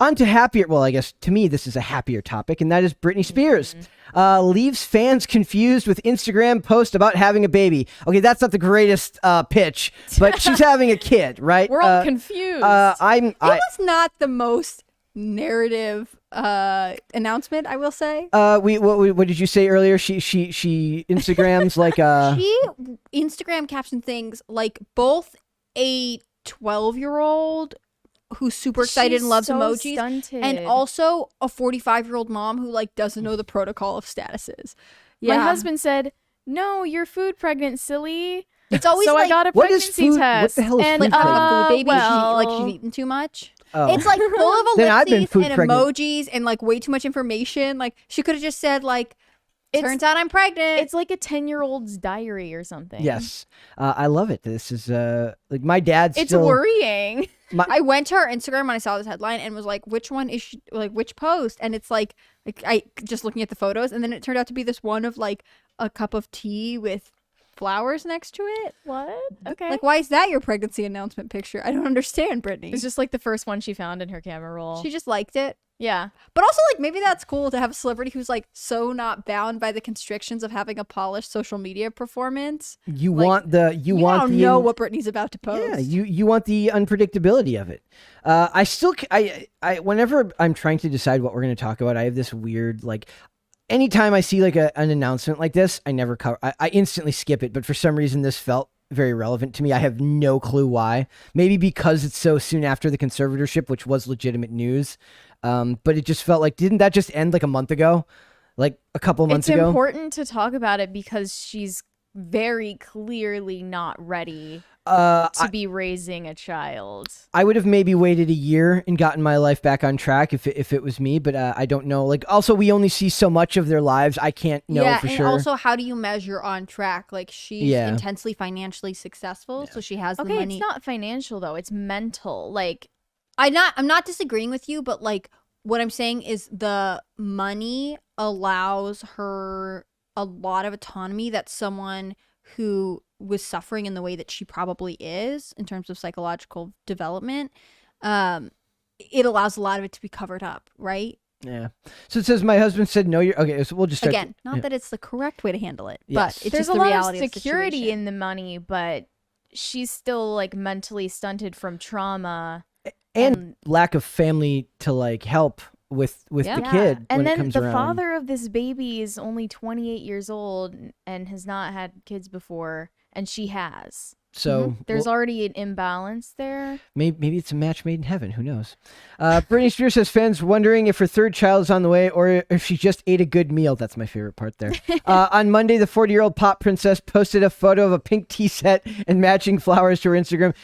On to happier, well, I guess to me this is a happier topic, and that is Britney Spears. Leaves fans confused with Instagram post about having a baby. Okay, that's not the greatest pitch, but she's having a kid, right? We're all confused. It was not the most narrative announcement, I will say. What did you say earlier? She Instagrams like She Instagram captioned things like both a 12-year-old who's super excited and loves emojis, stunted. and also a 45-year-old mom who like doesn't know the protocol of statuses. My husband said, "No, you're food pregnant, silly." It's always so like, I got a what is pregnancy food? test. What the hell is and food like pregnant? food baby, well. she's eaten too much. Oh. It's like full of Then I've been ellipses food and pregnant. emojis and like way too much information. Like she could have just said like, turns out I'm pregnant. It's like a 10-year-old's diary or something. Yes, I love it. This is like my dad's. It's still, worrying. I went to her Instagram when I saw this headline and was like, which one is she, like which post? And it's like I just looking at the photos, and then it turned out to be this one of like a cup of tea with flowers next to it. What? Okay. Like, why is that your pregnancy announcement picture? I don't understand, Brittany. It's just like the first one she found in her camera roll. She just liked it. Yeah. But also, like, maybe that's cool to have a celebrity who's like so not bound by the constrictions of having a polished social media performance. You Like, want the You don't know what Brittany's about to post. Yeah, you want the unpredictability of it. I still I whenever I'm trying to decide what we're going to talk about, I have this weird like. Anytime I see like an announcement like this, I never cover. I instantly skip it. But for some reason, this felt very relevant to me. I have no clue why. Maybe because it's so soon after the conservatorship, which was legitimate news. But it just felt like, didn't that just end like a month ago? Like a couple months ago? It's important to talk about it because she's very clearly not ready to be raising a child. I would have maybe waited a year and gotten my life back on track if it was me, but I don't know. Like, also, we only see so much of their lives. I can't know for sure. Yeah, and also, how do you measure on track? Like, she's intensely financially successful, so she has the money. Okay, it's not financial, though. It's mental. Like, I'm not disagreeing with you, but, like, what I'm saying is the money allows her a lot of autonomy that someone who was suffering in the way that she probably is in terms of psychological development, it allows a lot of it to be covered up, right? Yeah. So it says, my husband said, no, you're okay. So we'll just start. Again, not that it's the correct way to handle it, Yes. but it's there's just a the lot reality of of the security situation. in the money, but she's still like mentally stunted from trauma and lack of family to like help with the kid. And when then it comes the around. father of this baby is only 28 years old and has not had kids before, and she has. So There's already an imbalance there. maybe it's a match made in heaven. Who knows? Britney Spears has fans wondering if her third child is on the way or if she just ate a good meal. That's my favorite part there. On Monday, the 40-year-old pop princess posted a photo of a pink tea set and matching flowers to her Instagram.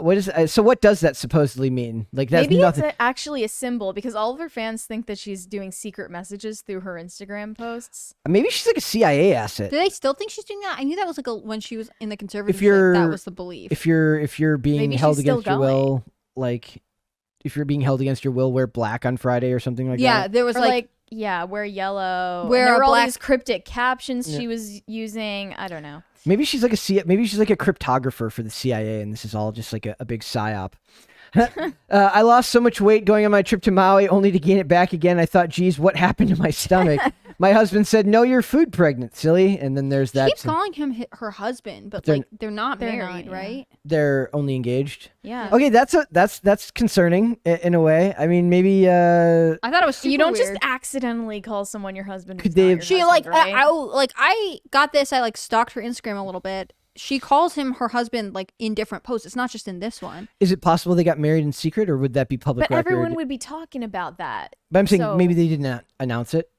What does that supposedly mean? Like, that's Maybe nothing. it's actually a symbol because all of her fans think that she's doing secret messages through her Instagram posts. Maybe she's like a CIA asset. Do they still think she's doing that? I knew that was like when she was in the conservatorship. That was the belief. If you're being Maybe held she's still against your will, like if you're being held against your will, wear black on Friday or something like that. Yeah, there was Or like wear yellow. Wear there a were all black- these cryptic captions she was using. I don't know. Maybe she's like maybe she's like a cryptographer for the CIA, and this is all just like a big psyop. I lost so much weight going on my trip to Maui, only to gain it back again. I thought, geez, what happened to my stomach? My husband said, "No, you're food pregnant, silly." And then there's that. She keeps calling him her husband, but They're- like they're not they're married, not, yeah. right? They're only engaged. Yeah. Okay, that's concerning in a way. I mean, maybe I thought it was super You don't weird. just accidentally call someone your husband. Could who's they not have- your She husband, like right? I got this. I like stalked her Instagram a little bit. She calls him her husband like in different posts. It's not just in this one. is it possible they got married in secret, or would that be public But record? everyone would be talking about that. But I'm saying so- maybe they did not announce it.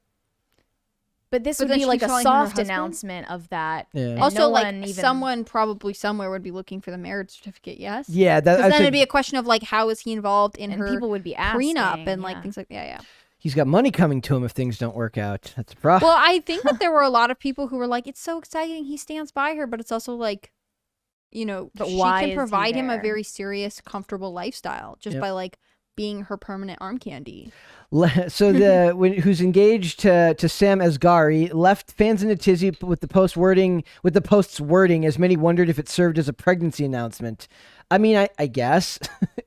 But this But would then be she's like a calling her soft husband? announcement of that. Yeah. And Also, no like one even- someone probably somewhere would be looking for the marriage certificate. Yes. Yeah, that Because then it'd be a question of like how is he involved in and her people would be asking, prenup and like yeah. things like yeah. he's got money coming to him if things don't work out. That's a problem. Well, I think that there were a lot of people who were like, it's so exciting he stands by her, but it's also like, you know, But she why can is he provide him a there? very serious, comfortable lifestyle just Yep. by like being her permanent arm candy. So who's engaged to Sam Asghari left fans in a tizzy with the post's wording, as many wondered if it served as a pregnancy announcement. I mean, I guess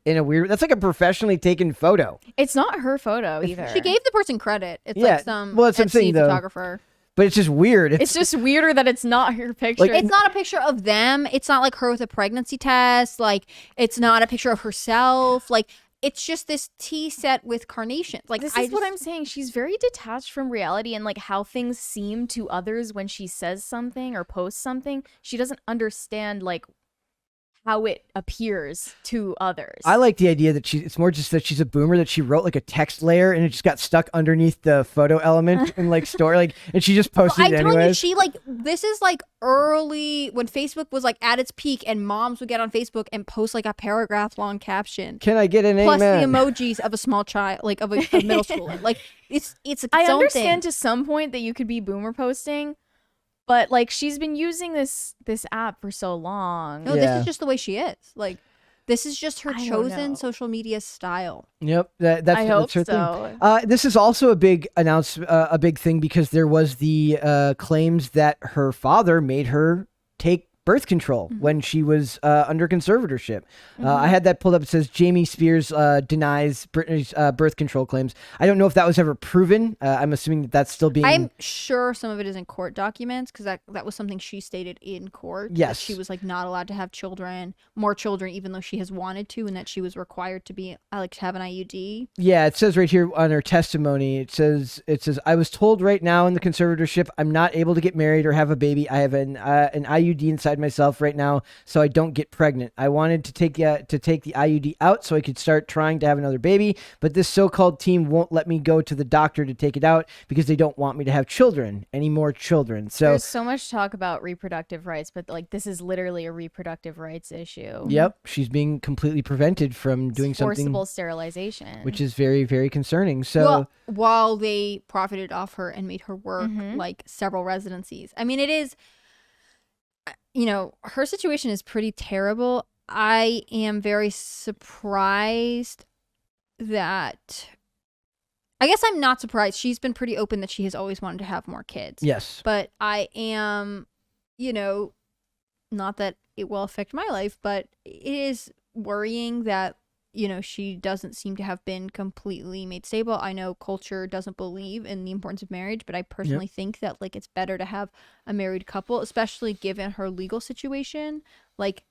in a weird, that's like a professionally taken photo. It's not her photo either. She gave the person credit. It's like some well, it's Etsy photographer. But it's just weird. It's just weirder that it's not her picture. Like, it's not a picture of them. It's not like her with a pregnancy test. Like, it's not a picture of herself. Like, it's just this tea set with carnations. Like, this is what I'm saying. She's very detached from reality and like how things seem to others when she says something or posts something. She doesn't understand like how it appears to others. I like the idea that it's more just that she's a boomer, that she wrote like a text layer and it just got stuck underneath the photo element and like store, like, and she just posted it anyways. I'm telling you, this is like early when Facebook was like at its peak and moms would get on Facebook and post like a paragraph long caption. Can I get an plus amen? the emojis of a small child, like of a middle schooler. Like it's I own understand thing. to some point that you could be boomer posting, but like she's been using this app for so long. No, this is just the way she is. Like, this is just her chosen social media style. Yep, that's her so. thing. This is also a big a big thing because there was the claims that her father made her take birth control when she was under conservatorship. I had that pulled up. It says Jamie Spears denies Britney's birth control claims. I don't know if that was ever proven. I'm assuming that that's still being... I'm sure some of it is in court documents because that was something she stated in court. Yes. That she was like not allowed to have more children, even though she has wanted to, and that she was required to be to have an IUD. Yeah, it says right here on her testimony, it says, I was told right now in the conservatorship, I'm not able to get married or have a baby. I have an IUD inside myself right now, so I don't get pregnant. I wanted to take the IUD out so I could start trying to have another baby, but this so-called team won't let me go to the doctor to take it out because they don't want me to have any more children. So there's so much talk about reproductive rights, but like this is literally a reproductive rights issue. Yep, she's being completely prevented from doing forcible sterilization, which is very, very concerning. So while they profited off her and made her work like several residencies. I mean, it is, her situation is pretty terrible. I am very surprised that, I guess I'm not surprised. She's been pretty open that she has always wanted to have more kids. Yes. But I am, not that it will affect my life, but it is worrying that, she doesn't seem to have been completely made stable. I know culture doesn't believe in the importance of marriage, but I personally think that like it's better to have a married couple, especially given her legal situation. Like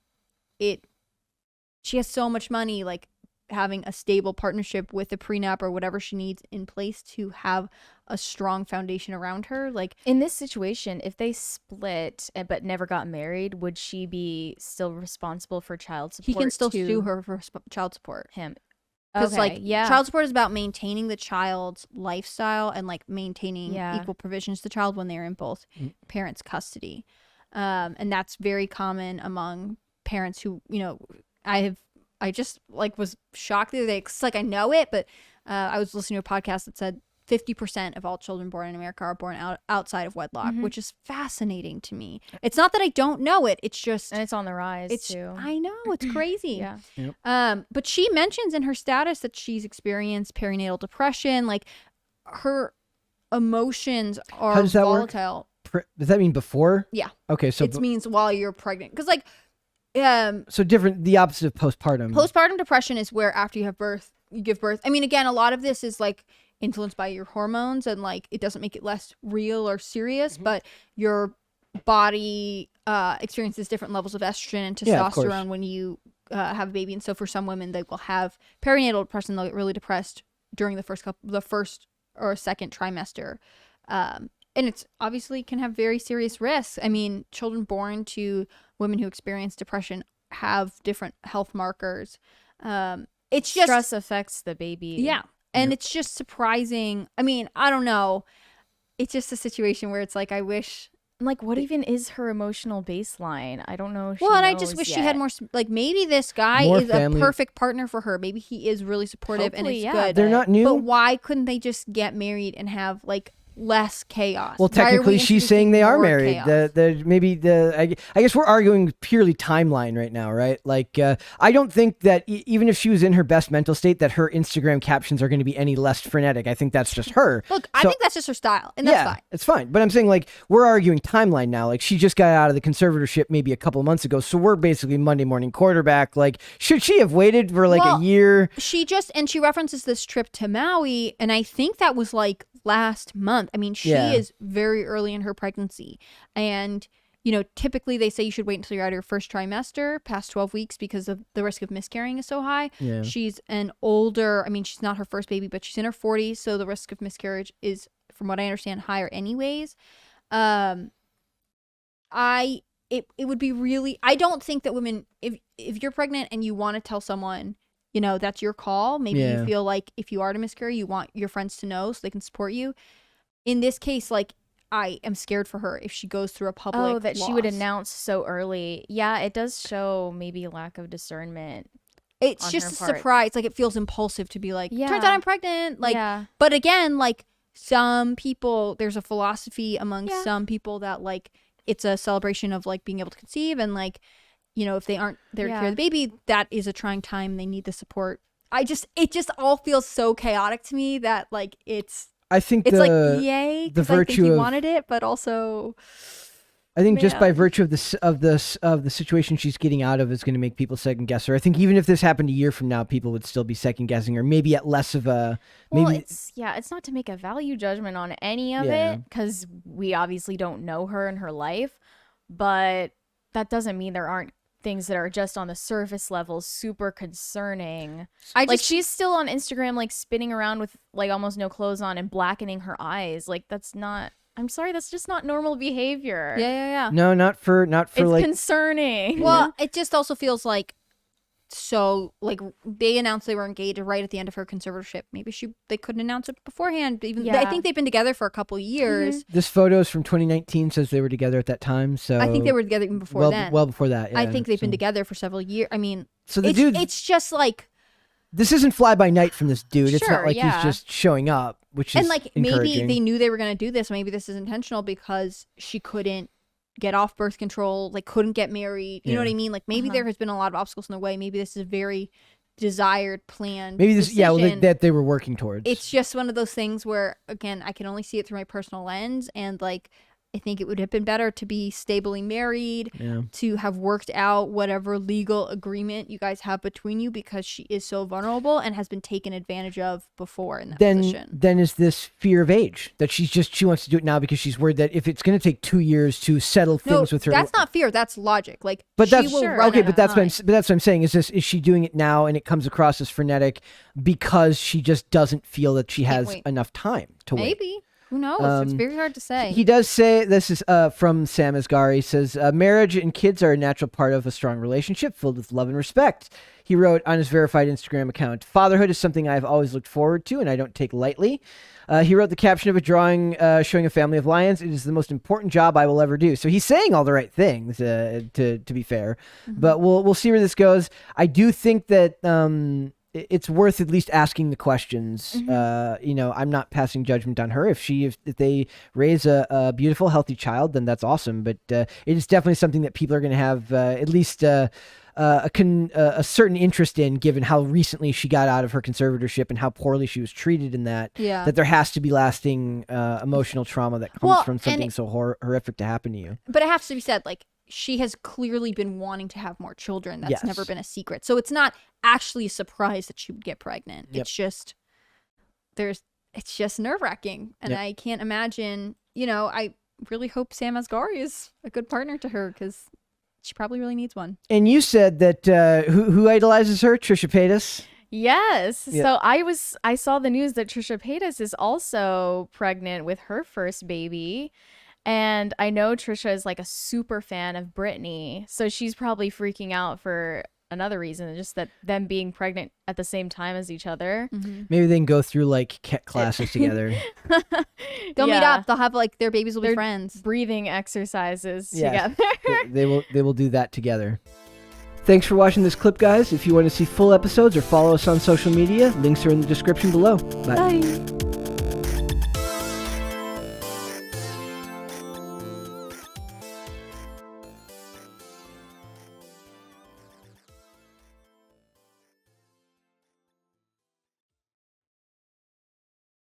she has so much money, like having a stable partnership with a prenup or whatever she needs in place to have a strong foundation around her. Like in this situation, if they split but never got married, would she be still responsible for child support? He can still sue her for child support. Him. Because child support is about maintaining the child's lifestyle and like maintaining equal provisions to the child when they're in both parents' custody. And that's very common among parents who, I just like was shocked the other day. Cause like I know it, but I was listening to a podcast that said 50% of all children born in America are born outside of wedlock, which is fascinating to me. It's not that I don't know it. It's just, and it's on the rise too. I know, it's crazy. Yeah. Yep. But she mentions in her status that she's experienced perinatal depression. Like her emotions are How does that volatile. Work? Does that mean before? Yeah. Okay. So it means while you're pregnant. Cause like, so different, the opposite of postpartum. Postpartum depression is where after you have birth, you give birth. I mean, again, a lot of this is like influenced by your hormones and like it doesn't make it less real or serious, but your body experiences different levels of estrogen and testosterone when you have a baby. And so for some women, they will have perinatal depression. They'll get really depressed during the first or second trimester. And it's obviously can have very serious risks. I mean, children born to women who experience depression have different health markers. It's just stress affects the baby. Yeah. And it's just surprising. I mean, I don't know. It's just a situation where it's like, I wish. Like, what even is her emotional baseline? I don't know. Well, and I just wish she had more. Like, maybe this guy is family. A perfect partner for her. Maybe he is really supportive and it's good. They're not new. But why couldn't they just get married and have like less chaos? Well, Why are we technically, she's saying they are introducing married. more chaos? I guess we're arguing purely timeline right now, right? Like, I don't think that even if she was in her best mental state, that her Instagram captions are going to be any less frenetic. I think that's just her. Look, I So- think that's just her style, and that's fine. It's fine. But I'm saying, like, we're arguing timeline now. Like, she just got out of the conservatorship maybe a couple months ago, so we're basically Monday morning quarterback. Like, should she have waited for like Well, a year? She references this trip to Maui, and I think that was like last month. I mean, she Yeah. is very early in her pregnancy, and typically they say you should wait until you're out of your first trimester, past 12 weeks, because of the risk of miscarrying is so high. Yeah. She's an older, I mean, she's not her first baby, but she's in her 40s, so the risk of miscarriage is, from what I understand, higher anyways. It would be really, I don't think that women, if you're pregnant and you want to tell someone, that's your call. Maybe Yeah. you feel like if you are to miscarry, you want your friends to know so they can support you. In this case, like, I am scared for her if she goes through a public that she would loss. announce so early. Yeah, it does show maybe lack of discernment. It's on just her a part. surprise. Like, it feels impulsive to be like, Yeah. turns out I'm pregnant. Like, yeah. but again, like, some people, there's a philosophy among Yeah. some people that, like, it's a celebration of, like, being able to conceive, and, like, if they aren't there to Yeah. carry the baby, that is a trying time. They need the support. It just all feels so chaotic to me that, like, it's I think like, yay, because I think virtue he of- wanted it, but also, I think just by Man. virtue of the situation she's getting out of is going to make people second guess her. I think even if this happened a year from now, people would still be second guessing her. Maybe at less of a Well, maybe. it's not to make a value judgment on any of Yeah. it, because we obviously don't know her and her life, but that doesn't mean there aren't things that are just on the surface level super concerning. Like, she's still on Instagram, like, spinning around with like almost no clothes on and blackening her eyes. Like, that's not, I'm sorry, that's just not normal behavior. yeah. No, not for It's like. concerning. Well, it just also feels like, so, like, they announced they were engaged right at the end of her conservatorship. Maybe they couldn't announce it beforehand. I Yeah. think they've been together for a couple years. This photo is from 2019. Says they were together at that time. So I think they were together even before well, then. well before that. Yeah, I think they've been so- together for several years. I mean, So the dude, it's just like, this isn't fly by night from this dude. It's not Sure, like yeah. he's just showing up, which is and like maybe encouraging. they knew they were going to do this. Maybe this is intentional because she couldn't get off birth control, like couldn't get married. You know what I mean? Like, maybe there has been a lot of obstacles in the way. Maybe this is a very desired, planned Maybe this, decision. that they were working towards. It's just one of those things where, again, I can only see it through my personal lens, and like, I think it would have been better to be stably married, Yeah. to have worked out whatever legal agreement you guys have between you, because she is so vulnerable and has been taken advantage of before in that position. Then is this fear of age that she wants to do it now because she's worried that if it's going to take 2 years to settle things with her. That's not fear. That's logic. Like, But she that's will Sure. run okay. out But of that's time. what I'm saying. Is she doing it now and it comes across as frenetic because she just doesn't feel that she has wait. enough time to wait? Maybe. Who knows? It's Um, very hard to say. He does say, this is from Sam Asghari, says, marriage and kids are a natural part of a strong relationship filled with love and respect. He wrote on his verified Instagram account, fatherhood is something I've always looked forward to and I don't take lightly. He wrote the caption of a drawing showing a family of lions. It is the most important job I will ever do. So he's saying all the right things, to be fair. But we'll see where this goes. I do think that it's worth at least asking the questions. I'm not passing judgment on her. If they raise a beautiful, healthy child, then that's awesome. But it is definitely something that people are going to have at least a certain interest in, given how recently she got out of her conservatorship and how poorly she was treated in that. Yeah. That there has to be lasting emotional trauma that comes from and something so horrific to happen to you. But it has to be said, like, she has clearly been wanting to have more children. That's Yes. never been a secret. So it's not actually a surprise that she would get pregnant. Yep. It's just it's just nerve-wracking. And Yep. I can't imagine, I really hope Sam Asghari is a good partner to her, because she probably really needs one. And you said that who idolizes her? Trisha Paytas. Yes. Yeah. So I saw the news that Trisha Paytas is also pregnant with her first baby. And I know Trisha is like a super fan of Britney. So she's probably freaking out for another reason, just that them being pregnant at the same time as each other. Maybe they can go through like classes together. They'll meet Yeah. up. They'll have, like, their babies will be They're friends. Breathing exercises Yeah. together. they will do that together. Thanks for watching this clip, guys. If you want to see full episodes or follow us on social media, links are in the description below. Bye. Bye.